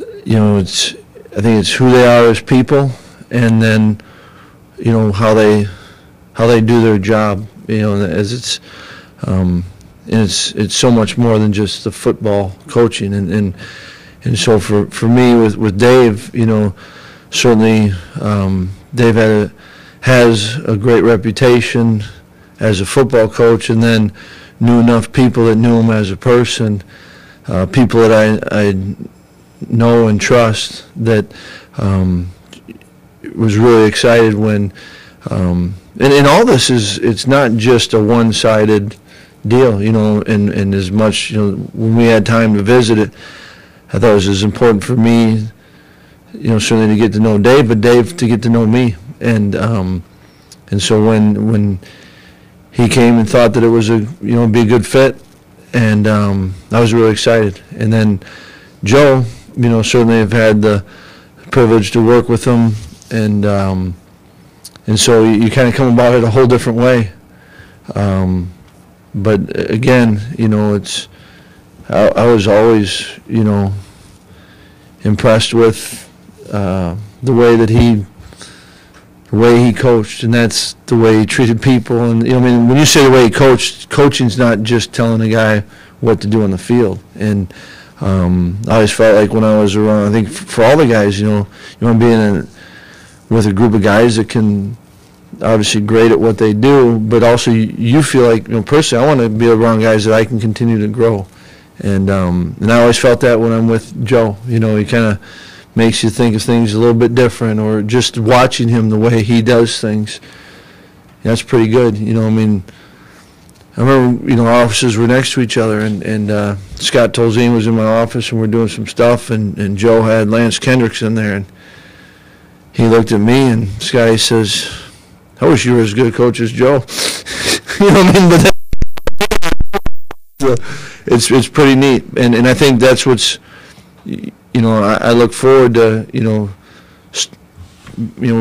I think it's who they are as people, and then, how they do their job. As it's so much more than just the football coaching, and so for me with Dave, certainly Dave has a great reputation as a football coach, and then knew enough people that knew him as a person, people that I know and trust, that was really excited when, and all this it's not just a one-sided deal, and as much, when we had time to visit it, I thought it was as important for me, certainly to get to know Dave, but Dave to get to know me, and so when he came and thought that it was be a good fit, and I was really excited. And then Joe, certainly have had the privilege to work with him, and so you kind of come about it a whole different way. But again, I was always, impressed with the way he coached, and that's the way he treated people. And when you say the way he coached, coaching's not just telling a guy what to do on the field. And I always felt like when I was around, I think for all the guys, you want to be with a group of guys that can obviously great at what they do, but also you feel like, personally, I want to be around guys that I can continue to grow. And I always felt that when I'm with Joe. He kind of makes you think of things a little bit different, or just watching him the way he does things. That's pretty good. I remember, our offices were next to each other, and Scott Tolzien was in my office, and we're doing some stuff, and Joe had Lance Kendricks in there, and he looked at me, and Scotty says, "I wish you were as good a coach as Joe." But it's pretty neat, and I think that's what's, I look forward to,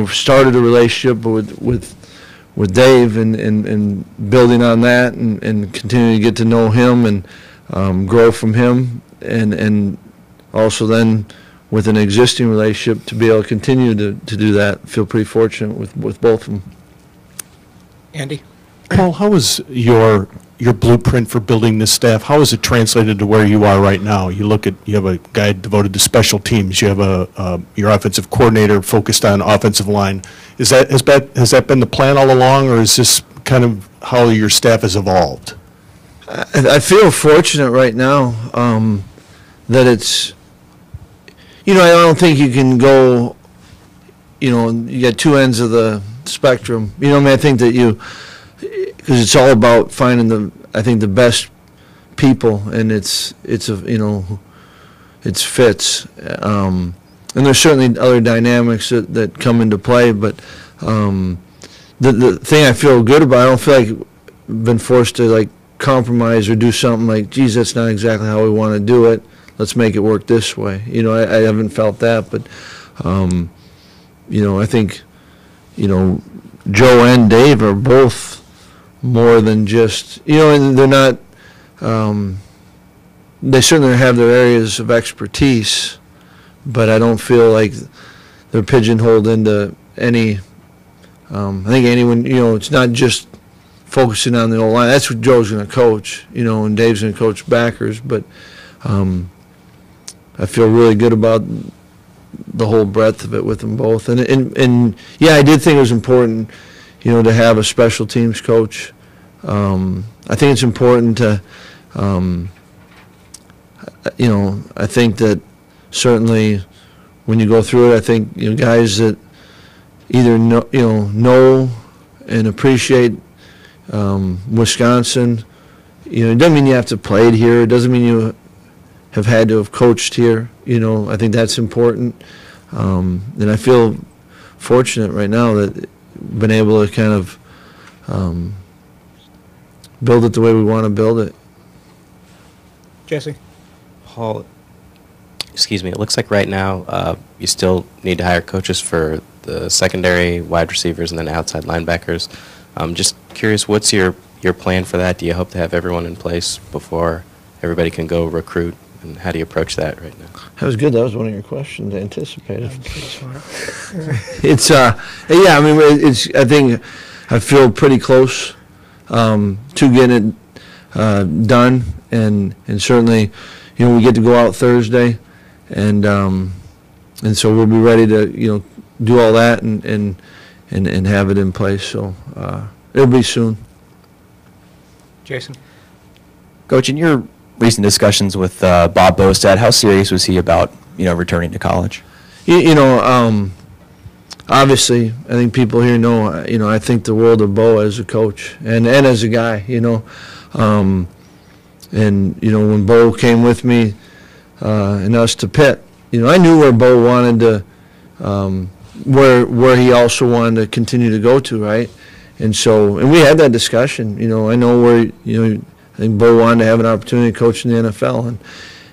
started a relationship with Dave, and building on that, and continuing to get to know him, and grow from him, and also then with an existing relationship to be able to continue to do that. Feel pretty fortunate with both of them. Andy? Paul, how is your blueprint for building this staff, how is it translated to where you are right now? You have a guy devoted to special teams. You have your offensive coordinator focused on offensive line. Has that been the plan all along, or is this kind of how your staff has evolved? I feel fortunate right now that it's, I don't think you can go, you got two ends of the spectrum. I think that because it's all about finding the best people, and it's fits. And there's certainly other dynamics that come into play, but the thing I feel good about, I don't feel like I've been forced to compromise or do something like, geez, that's not exactly how we want to do it. Let's make it work this way. I haven't felt that, but I think Joe and Dave are both more than just, and they're not, they certainly have their areas of expertise, but I don't feel like they're pigeonholed into any, I think anyone, it's not just focusing on the O-line. That's what Joe's going to coach, and Dave's going to coach backers, but I feel really good about the whole breadth of it with them both. And yeah, I did think it was important, to have a special teams coach. I think it's important to, I think that certainly when you go through it, I think, guys that either know and appreciate Wisconsin, it doesn't mean you have to play it here. It doesn't mean you have had to have coached here. I think that's important. And I feel fortunate right now that I've been able to kind of build it the way we want to build it. Jesse? Paul, excuse me, it looks like right now you still need to hire coaches for the secondary, wide receivers, and then outside linebackers. Just curious, what's your plan for that? Do you hope to have everyone in place before everybody can go recruit and how do you approach that right now? That was good. That was one of your questions I anticipated. Pretty smart. It's yeah. I mean, I think I feel pretty close to getting it done, and certainly, we get to go out Thursday, and so we'll be ready to do all that and have it in place. So it'll be soon. Jason? Coach, in your recent discussions with Bob Bostad, how serious was he about returning to college? Obviously, I think people here know. I think the world of Bo as a coach and as a guy. And when Bo came with me and us to Pitt, I knew where Bo wanted to, where he also wanted to continue to go to, right? And we had that discussion. I know where I think Bo wanted to have an opportunity to coach in the NFL,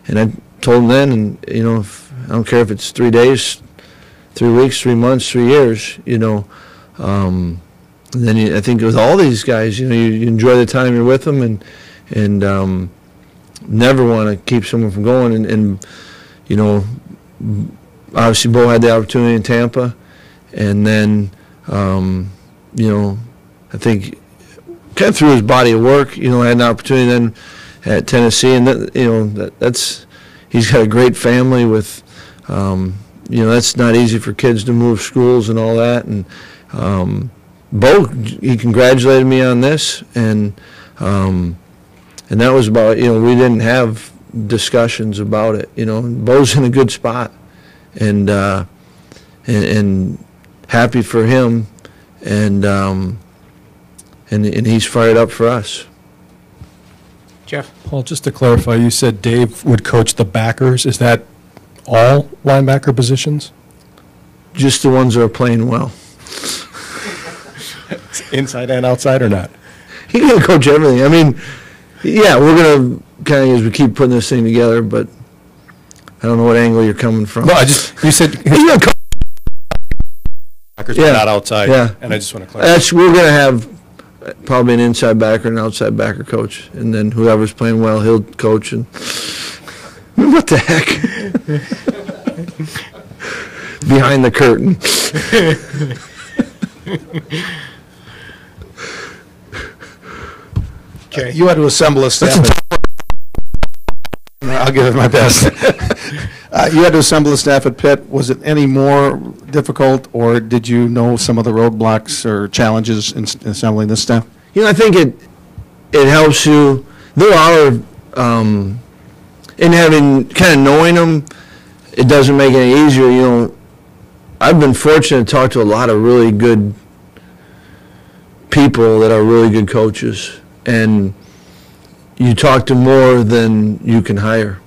and I told him then, and if, I don't care if it's 3 days, 3 weeks, 3 months, 3 years, and then I think with all these guys, you enjoy the time you're with them, and never want to keep someone from going, and obviously Bo had the opportunity in Tampa, and then I think kind of through his body of work, had an opportunity then at Tennessee, and that's he's got a great family with, that's not easy for kids to move schools and all that, and Bo, he congratulated me on this, and that was about, we didn't have discussions about it, Bo's in a good spot, and happy for him, and he's fired up for us. Jeff? Paul, just to clarify, you said Dave would coach the backers. Is that all linebacker positions? Just the ones that are playing well. Inside and outside or not? He can coach everything. I mean, yeah, we're going to kind of, as we keep putting this thing together, but I don't know what angle you're coming from. No, you said he's going to coach backers, yeah, but not outside. Yeah. And I just want to clarify. We're going to have probably an inside backer and an outside backer coach, and then whoever's playing well, he'll coach. And what the heck? Behind the curtain. Okay. You had to assemble a staff. I'll give it my best. You had to assemble a staff at Pitt. Was it any more difficult, or did you know some of the roadblocks or challenges in assembling this staff? I think it helps you. There are, in having kind of knowing them, it doesn't make it any easier. I've been fortunate to talk to a lot of really good people that are really good coaches, and you talk to more than you can hire,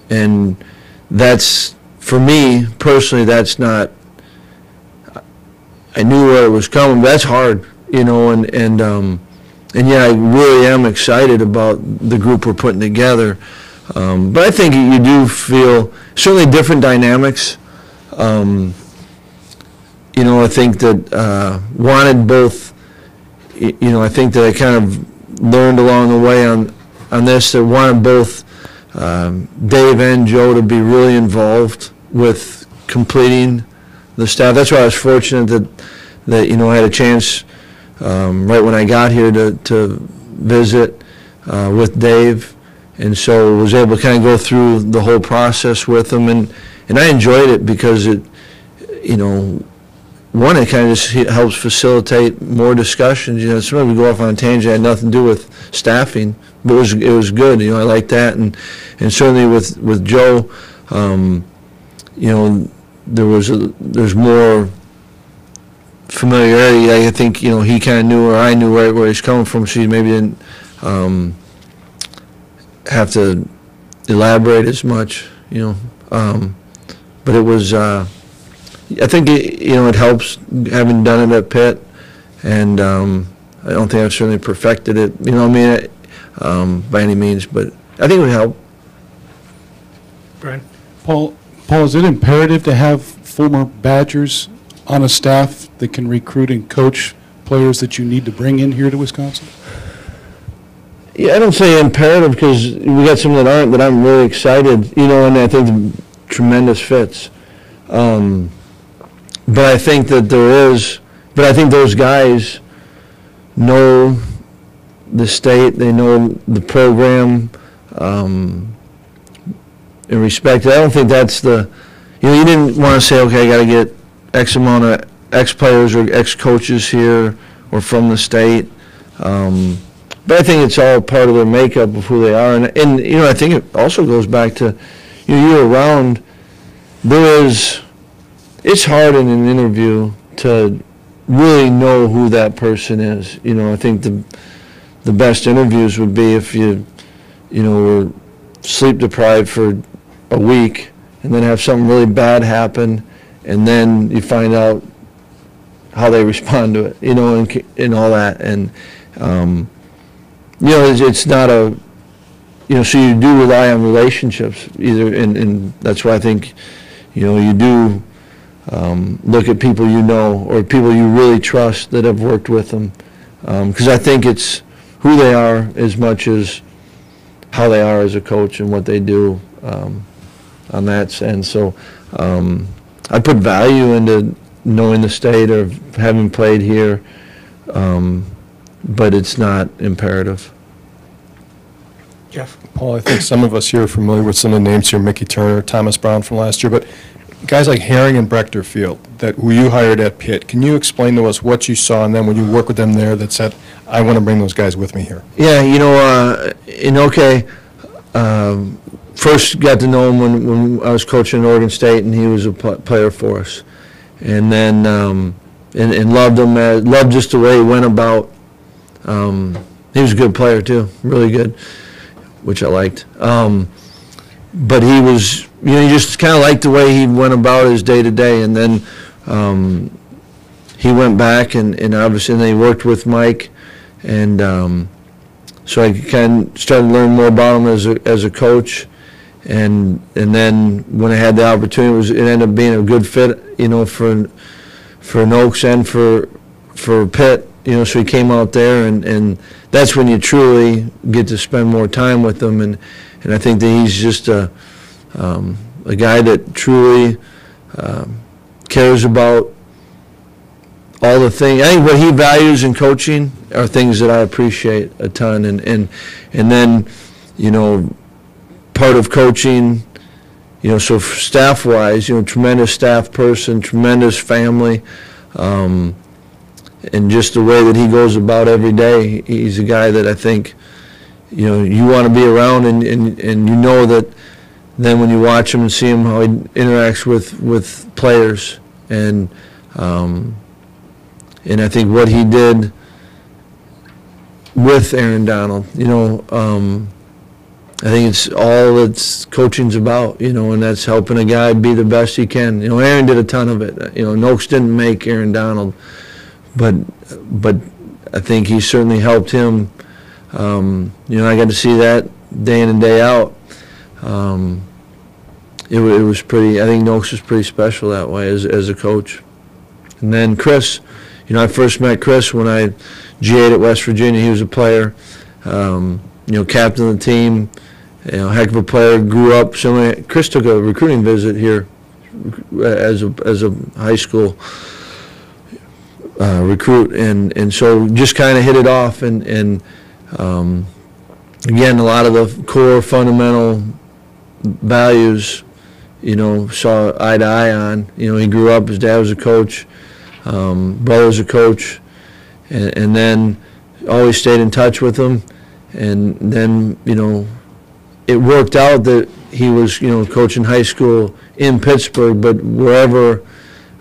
and that's, for me personally, that's not, I knew where it was coming, but that's hard, and yeah, I really am excited about the group we're putting together, but I think you do feel certainly different dynamics. I think that wanted both, I think that I kind of learned along the way on this, that wanted both Dave and Joe to be really involved with completing the staff. That's why I was fortunate that I had a chance right when I got here to visit with Dave, and so was able to kind of go through the whole process with him, and I enjoyed it because it one, it kind of just helps facilitate more discussions. Sometimes we go off on a tangent, it had nothing to do with staffing, but it was good. I like that, and certainly with Joe, there's more familiarity. I think he kind of knew, or I knew where he's coming from, so he maybe didn't have to elaborate as much. But it was. I think it helps having done it at Pitt, and I don't think I've certainly perfected it. By any means, but I think it would help. Brian? Paul, is it imperative to have former Badgers on a staff that can recruit and coach players that you need to bring in here to Wisconsin? Yeah, I don't say imperative because we got some that aren't, that I'm really excited, you know, and I think tremendous fits. But I think that but I think those guys know the state, they know the program, and respect it. I don't think that's you didn't want to say, okay, I got to get X amount of X players or X coaches here or from the state. But I think it's all part of their makeup of who they are. And I think it also goes back to, year round, it's hard in an interview to really know who that person is. I think the best interviews would be if you were sleep deprived for a week and then have something really bad happen and then you find out how they respond to it, and all that. And, it's not so you do rely on relationships either, and that's why I think, you do look at people or people you really trust that have worked with them, because I think it's who they are as much as how they are as a coach and what they do on that sense. So I put value into knowing the state or having played here, but it's not imperative. Jeff? Paul, I think some of us here are familiar with some of the names here, Mickey Turner, Thomas Brown from last year, but guys like Herring and Brechter Field, who you hired at Pitt, can you explain to us what you saw in them when you worked with them there that said, I want to bring those guys with me here? Yeah, first got to know him when I was coaching at Oregon State, and he was a player for us. And then, and loved him, loved just the way he went about. He was a good player too, really good, which I liked. But he was, you just kind of liked the way he went about his day-to-day. And then he went back, and obviously then he worked with Mike. And so I kind of started to learn more about him as a coach. And then when I had the opportunity, it ended up being a good fit, for an Oaks and for Pitt. So he came out there, and that's when you truly get to spend more time with them. And I think that he's just a guy that truly cares about all the things. I think what he values in coaching are things that I appreciate a ton. And then, part of coaching, so staff-wise, tremendous staff person, tremendous family, and just the way that he goes about every day. He's a guy that I think, you want to be around, and that then when you watch him and see him, how he interacts with players. And I think what he did with Aaron Donald, I think it's all that coaching's about, and that's helping a guy be the best he can. Aaron did a ton of it. Noakes didn't make Aaron Donald, but I think he certainly helped him. I got to see that day in and day out. It was pretty. I think Noakes was pretty special that way as a coach. And then Chris, I first met Chris when I GA'd at West Virginia. He was a player, captain of the team. Heck of a player, grew up. Chris took a recruiting visit here as a high school recruit, and so just kind of hit it off. And again, a lot of the core fundamental values, saw eye to eye on. He grew up. His dad was a coach, brother was a coach, and then always stayed in touch with him. And then it worked out that he was, coaching high school in Pittsburgh, but wherever,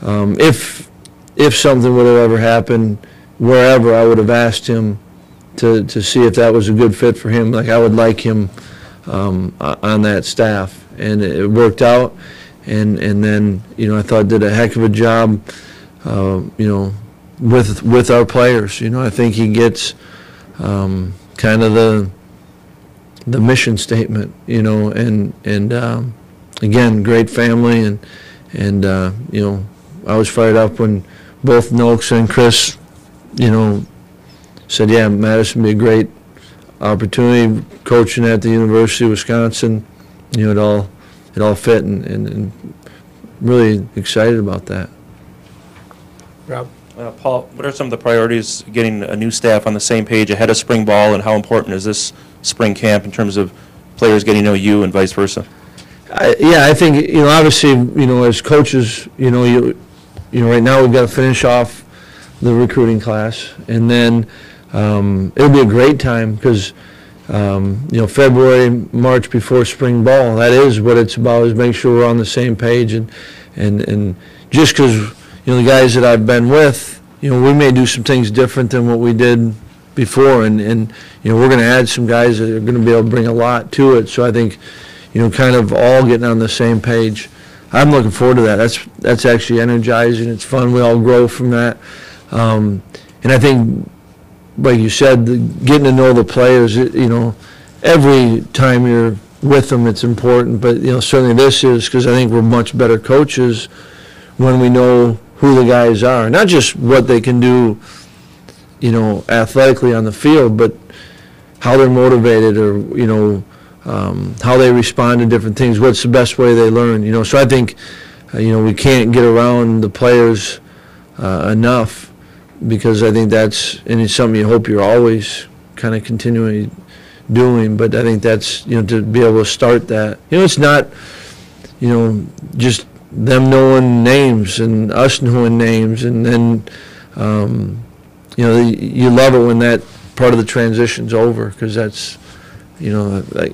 if something would have ever happened, wherever, I would have asked him to see if that was a good fit for him. Like, I would like him on that staff, and it worked out. And then, I thought did a heck of a job, with our players. I think he gets kind of the mission statement, and again, great family, and I was fired up when both Noakes and Chris, said, yeah, Madison would be a great opportunity coaching at the University of Wisconsin, you know, it all fit, and really excited about that. Rob? Paul, what are some of the priorities getting a new staff on the same page ahead of spring ball, and how important is this spring camp in terms of players getting to know you and vice versa? Yeah, I think, you know, obviously, you know, as coaches, you know, right now we've got to finish off the recruiting class, and then it'll be a great time because, you know, February, March before spring ball, that is what it's about, is make sure we're on the same page, and just because, you know, the guys that I've been with, you know, we may do some things different than what we did before, and you know, we're going to add some guys that are going to be able to bring a lot to it. So I think, you know, kind of all getting on the same page. I'm looking forward to that. That's actually energizing. It's fun. We all grow from that. And I think, like you said, getting to know the players, you know, every time you're with them, it's important. But, you know, certainly this is, because I think we're much better coaches when we know who the guys are. Not just what they can do, you know, athletically on the field, but how they're motivated, or, you know, how they respond to different things, what's the best way they learn, you know. So I think, you know, we can't get around the players enough, because I think and it's something you hope you're always kind of continually doing, but I think that's, you know, to be able to start that. You know, it's not, you know, just them knowing names and us knowing names, and then, you know, you love it when that part of the transition's over, because that's, you know, I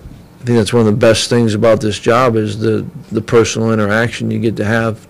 think that's one of the best things about this job, is the personal interaction you get to have